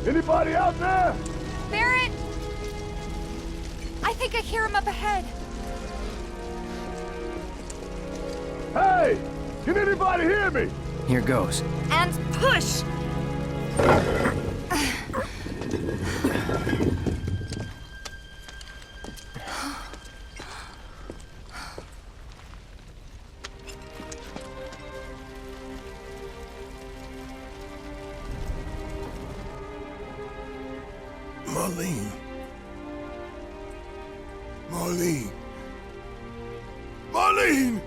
Anybody out there? Barrett! I think I hear him up ahead. Hey! Can anybody hear me? Here goes. And push! Marlene. Marlene. Marlene!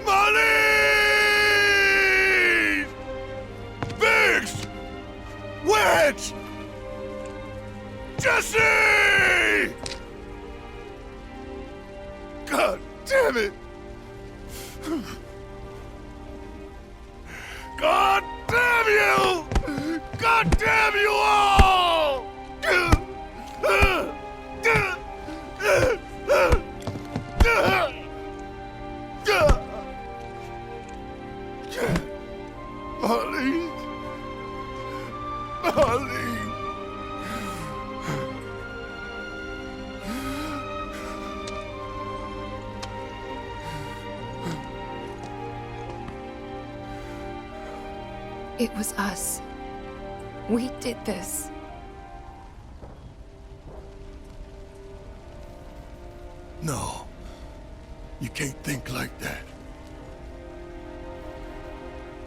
Marlene! Biggs! Wedge! Jesse! God damn it! God damn you! God damn you all! Marlene. Marlene. It was us. We did this. No. You can't think like that.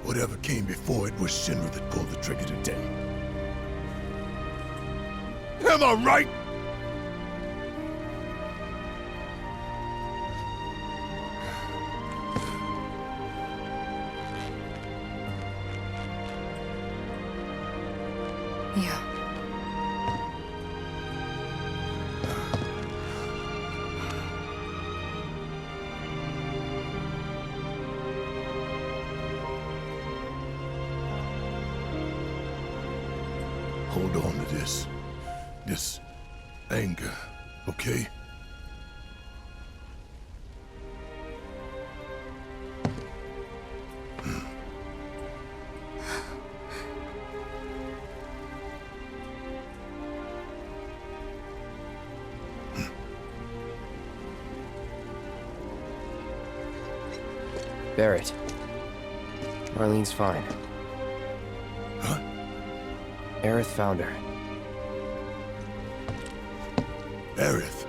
Whatever came before it was Shinra that pulled the trigger today. Am I right? Yeah. Hold on to this anger, okay? Barrett. Marlene's fine. Huh? Aerith found her. Aerith?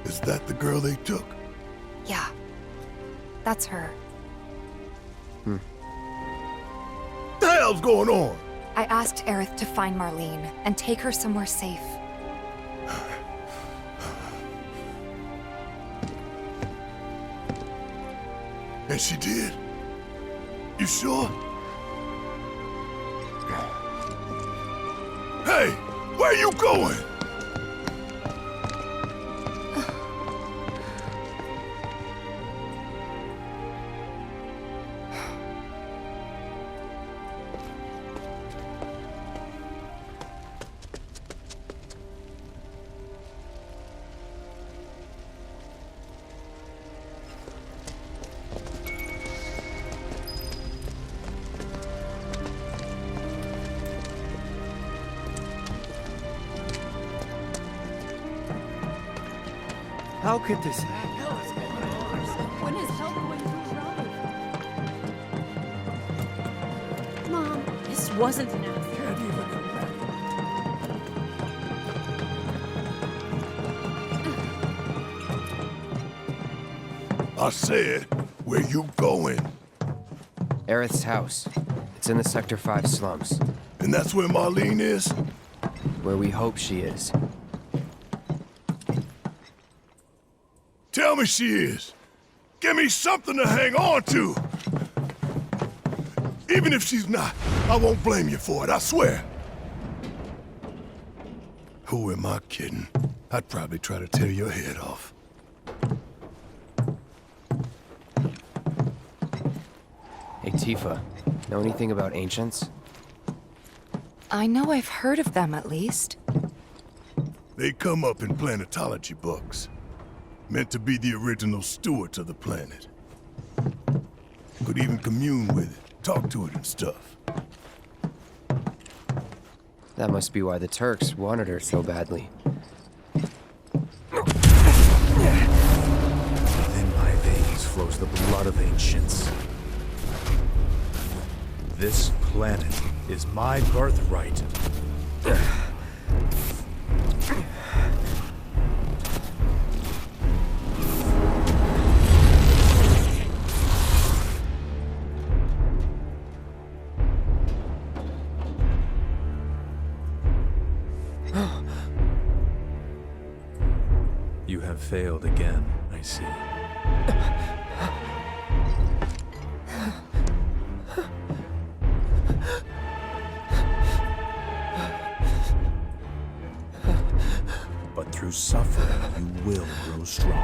Is that the girl they took? Yeah. That's her. The hell's going on? I asked Aerith to find Marlene and take her somewhere safe. And she did? You sure? Hey, where you going? How could this... When is help going to Mom, this wasn't enough. I said, where you going? Aerith's house. It's in the Sector 5 slums. And that's where Marlene is? Where we hope she is. Tell me she is. Give me something to hang on to. Even if she's not, I won't blame you for it, I swear. Who am I kidding? I'd probably try to tear your head off. Hey, Tifa. Know anything about ancients? I know I've heard of them, at least. They come up in planetology books. Meant to be the original stewards of the planet. Could even commune with it. talk to it and stuff. That must be why the Turks wanted her so badly. Within my veins flows the blood of ancients. This planet is my birthright. You have failed again, I see. But through suffering, you will grow strong.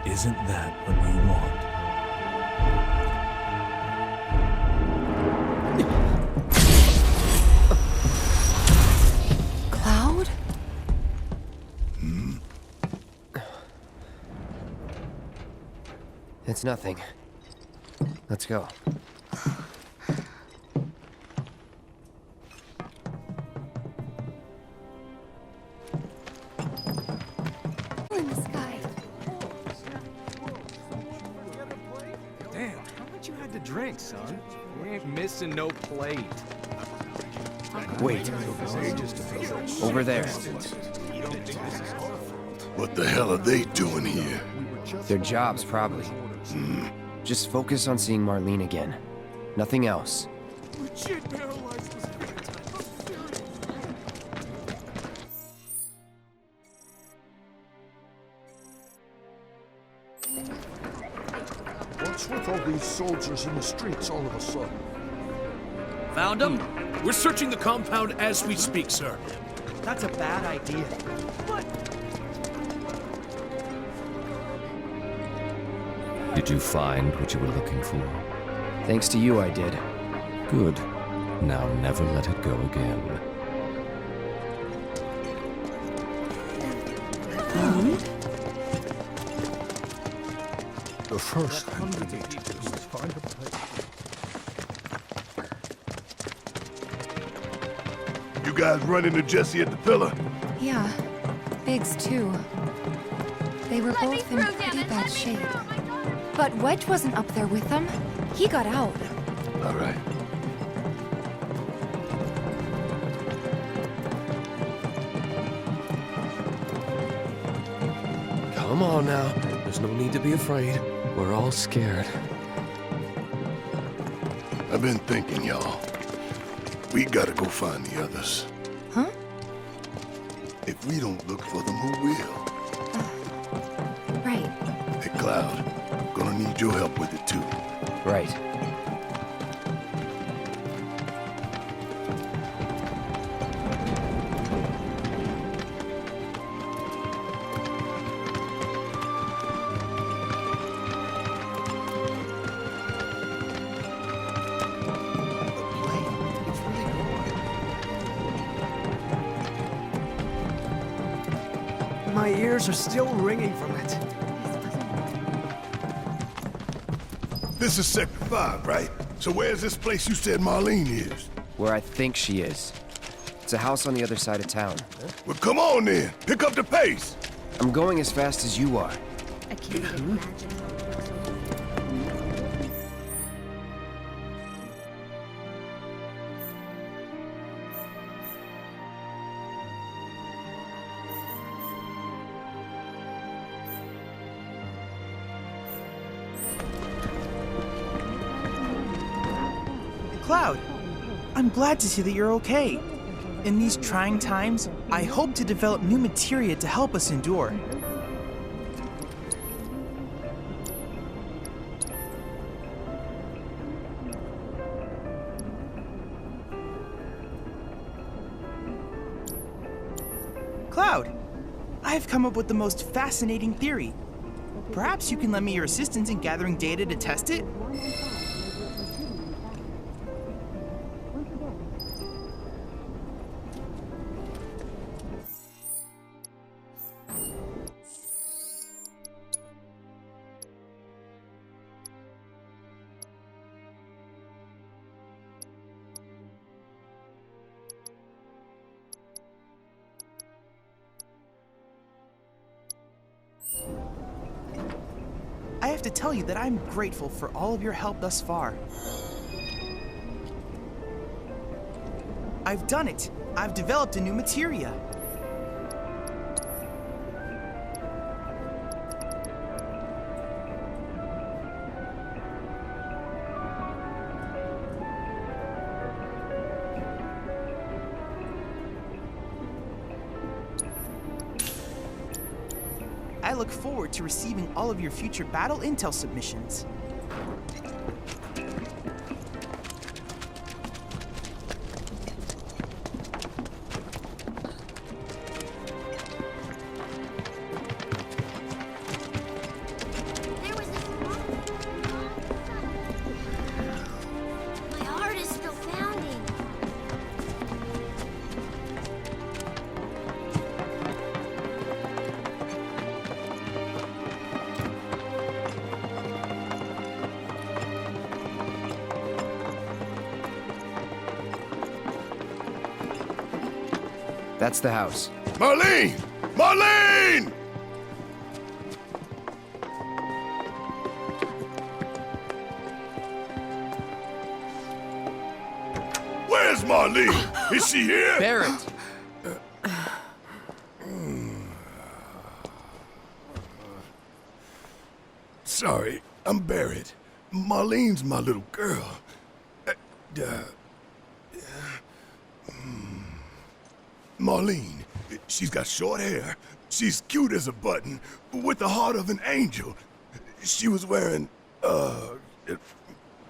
Isn't that what you want? Cloud? It's nothing. Let's go. In the sky. Damn, how much you had to drink, son? We ain't missing no plate. Wait. Over there. What the hell are they doing here? Their jobs, probably. Just focus on seeing Marlene again. Nothing else. What's with all these soldiers in the streets all of a sudden? Found him? We're searching the compound as we speak, sir. That's a bad idea. Did you find what you were looking for? Thanks to you, I did. Good. Now never let it go again. The first thing we need to do is find a place. You guys run into Jesse at the pillar? Yeah. Biggs, too. They were both in pretty bad shape. But Wedge wasn't up there with them. He got out. All right. Come on now. There's no need to be afraid. We're all scared. I've been thinking, y'all. We gotta go find the others. Huh? If we don't look for them, who will? Right. Hey, Cloud, I'm gonna need your help with it, too. Right. My ears are still ringing from it. This is Sector 5, right? So where's this place you said Marlene is? Where I think she is. It's a house on the other side of town. Well, come on then. Pick up the pace. I'm going as fast as you are. I can't imagine. Cloud, I'm glad to see that you're okay. In these trying times, I hope to develop new materia to help us endure. Cloud, I've come up with the most fascinating theory. Perhaps you can lend me your assistance in gathering data to test it? to tell you that I'm grateful for all of your help thus far. I've done it. I've developed a new materia. I look forward to receiving all of your future battle intel submissions. There was this my heart is still pounding. That's the house. Marlene! Marlene! Where's Marlene? Is she here? Barrett! Sorry, I'm Barrett. Marlene's my little girl. Marlene, she's got short hair. She's cute as a button, with the heart of an angel. She was wearing,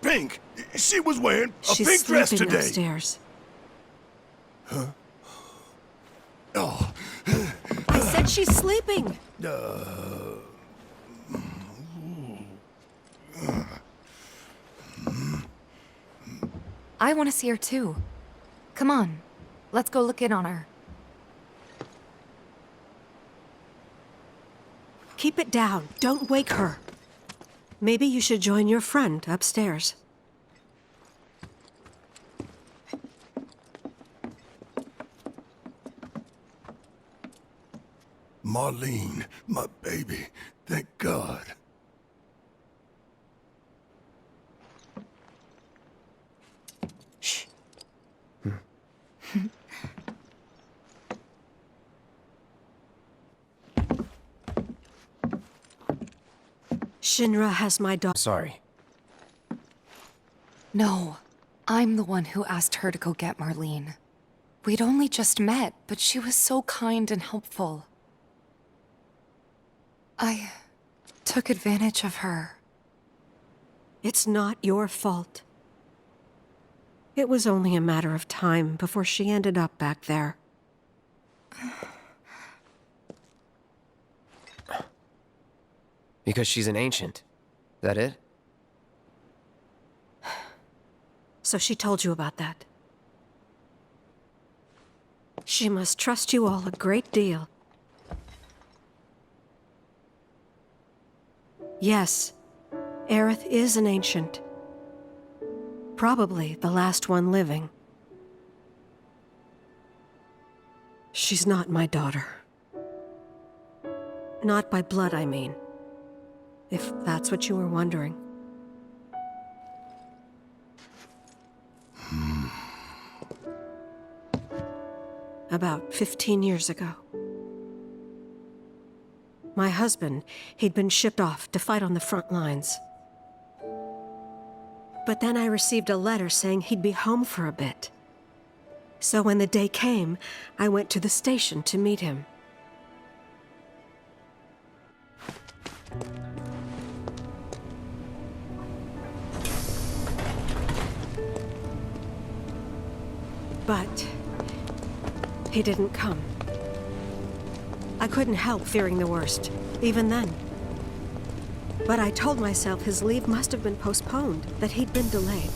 pink. She was wearing a pink dress today. Upstairs. Huh? Oh. I said she's sleeping. I want to see her too. Come on, let's go look in on her. Keep it down. Don't wake her. Maybe you should join your friend upstairs. Marlene, my baby. Thank God. Shh. Shinra has my daughter. Sorry. No, I'm the one who asked her to go get Marlene. We'd only just met, but she was so kind and helpful. I took advantage of her. It's not your fault. It was only a matter of time before she ended up back there. Because she's an ancient. That it? So she told you about that. She must trust you all a great deal. Yes, Aerith is an ancient. Probably the last one living. She's not my daughter. Not by blood, I mean. If that's what you were wondering. About 15 years ago. My husband, he'd been shipped off to fight on the front lines. But then I received a letter saying he'd be home for a bit. So when the day came, I went to the station to meet him. But he didn't come. I couldn't help fearing the worst, even then. But I told myself his leave must have been postponed, that he'd been delayed.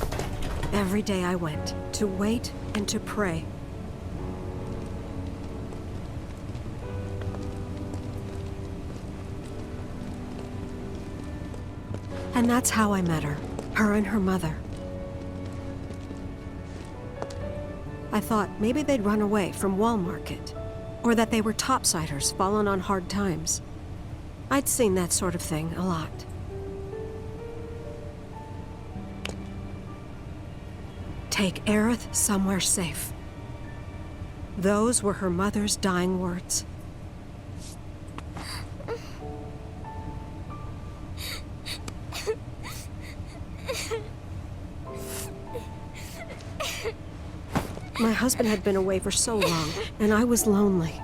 Every day I went, to wait and to pray. And that's how I met her and her mother. I thought maybe they'd run away from Wall Market, or that they were topsiders fallen on hard times. I'd seen that sort of thing a lot. Take Aerith somewhere safe. Those were her mother's dying words. My husband had been away for so long, and I was lonely.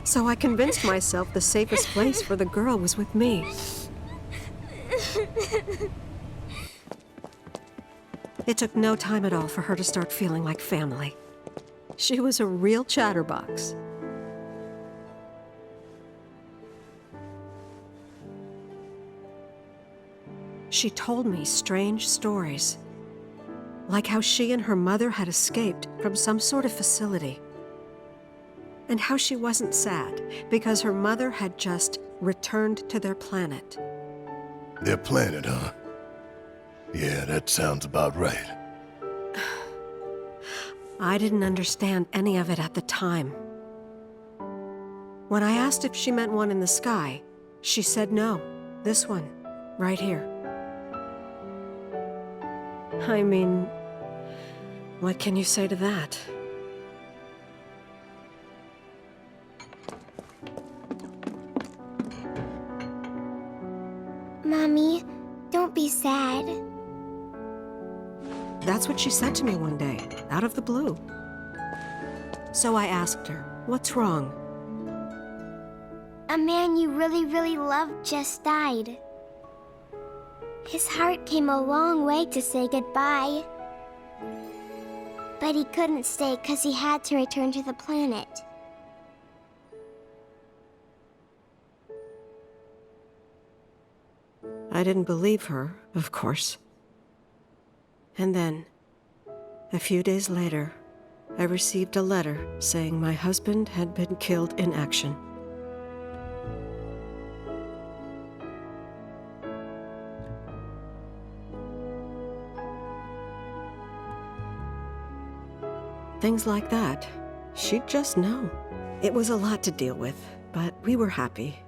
So I convinced myself the safest place for the girl was with me. It took no time at all for her to start feeling like family. She was a real chatterbox. She told me strange stories, like how she and her mother had escaped from some sort of facility, and how she wasn't sad because her mother had just returned to their planet. Their planet, huh? Yeah, that sounds about right. I didn't understand any of it at the time. When I asked if she meant one in the sky, she said no, this one, right here. I mean, what can you say to that? Mommy, don't be sad. That's what she said to me one day, out of the blue. So I asked her, what's wrong? A man you really, really loved just died. His heart came a long way to say goodbye. But he couldn't stay because he had to return to the planet. I didn't believe her, of course. And then, a few days later, I received a letter saying my husband had been killed in action. Things like that, she'd just know. It was a lot to deal with, but we were happy.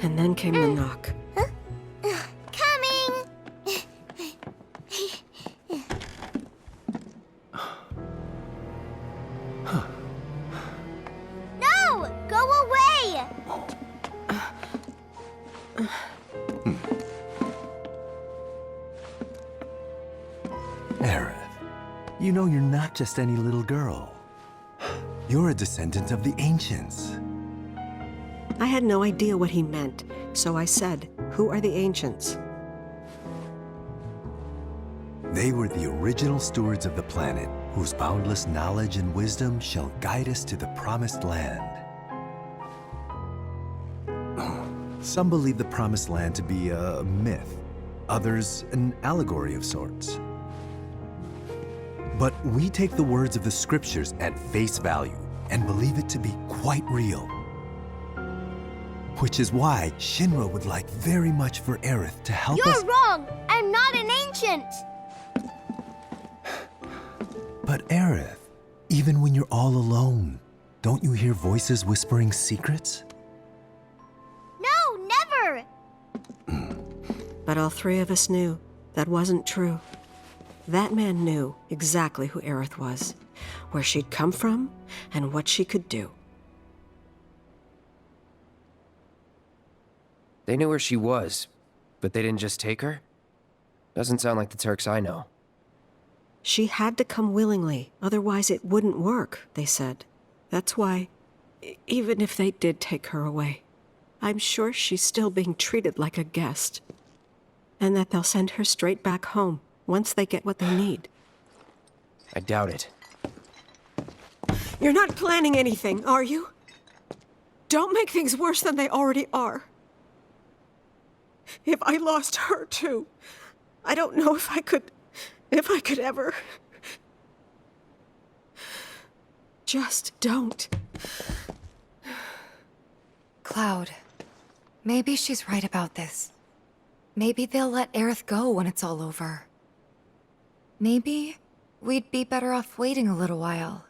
And then came the knock. Coming! No! Go away! Aerith, you know you're not just any little girl. You're a descendant of the Ancients. I had no idea what he meant, so I said, "Who are the Ancients?" They were the original stewards of the planet, whose boundless knowledge and wisdom shall guide us to the Promised Land. Some believe the Promised Land to be a myth, others an allegory of sorts. But we take the words of the scriptures at face value and believe it to be quite real. Which is why Shinra would like very much for Aerith to help us— You're wrong! I'm not an ancient! But Aerith, even when you're all alone, don't you hear voices whispering secrets? No, never! But all three of us knew that wasn't true. That man knew exactly who Aerith was, where she'd come from, and what she could do. They knew where she was, but they didn't just take her? Doesn't sound like the Turks I know. She had to come willingly, otherwise it wouldn't work, they said. That's why, even if they did take her away, I'm sure she's still being treated like a guest. And that they'll send her straight back home once they get what they need. I doubt it. You're not planning anything, are you? Don't make things worse than they already are. If I lost her too, I don't know if I could ever. Just don't. Cloud, maybe she's right about this. Maybe they'll let Aerith go when it's all over. Maybe we'd be better off waiting a little while.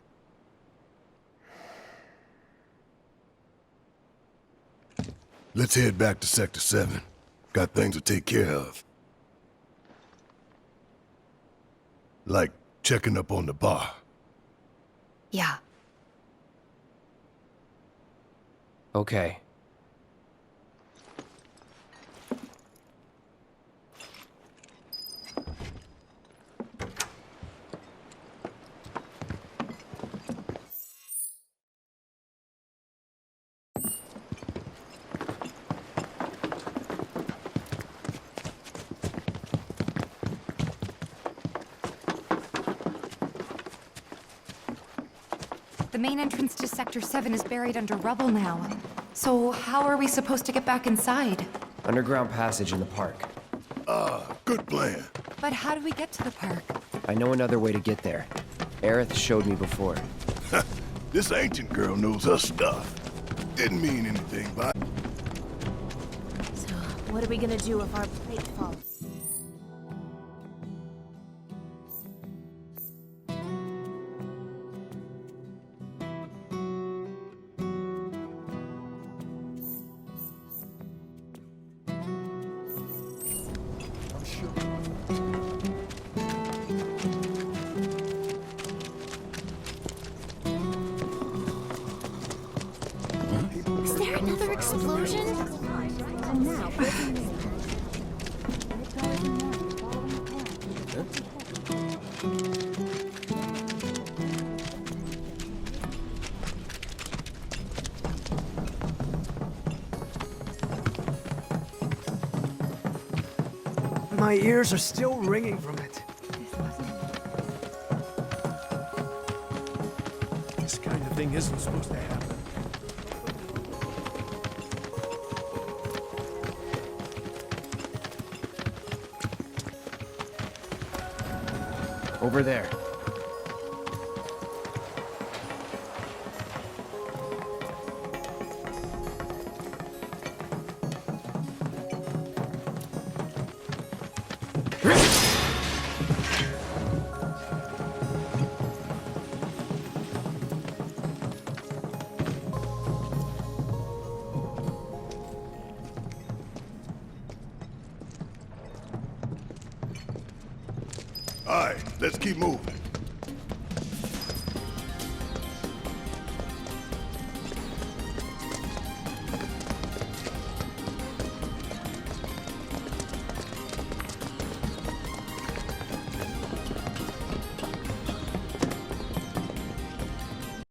Let's head back to Sector 7. Got things to take care of. Like checking up on the bar. Yeah. Okay. The main entrance to Sector 7 is buried under rubble now. So how are we supposed to get back inside? Underground passage in the park. Good plan. But how do we get to the park? I know another way to get there. Aerith showed me before. This ancient girl knows her stuff. Didn't mean anything by it. So, what are we gonna do if our plate falls? Is there another explosion? And now, My ears are still ringing from it. This kind of thing isn't supposed to happen. Over there. All right, let's keep moving.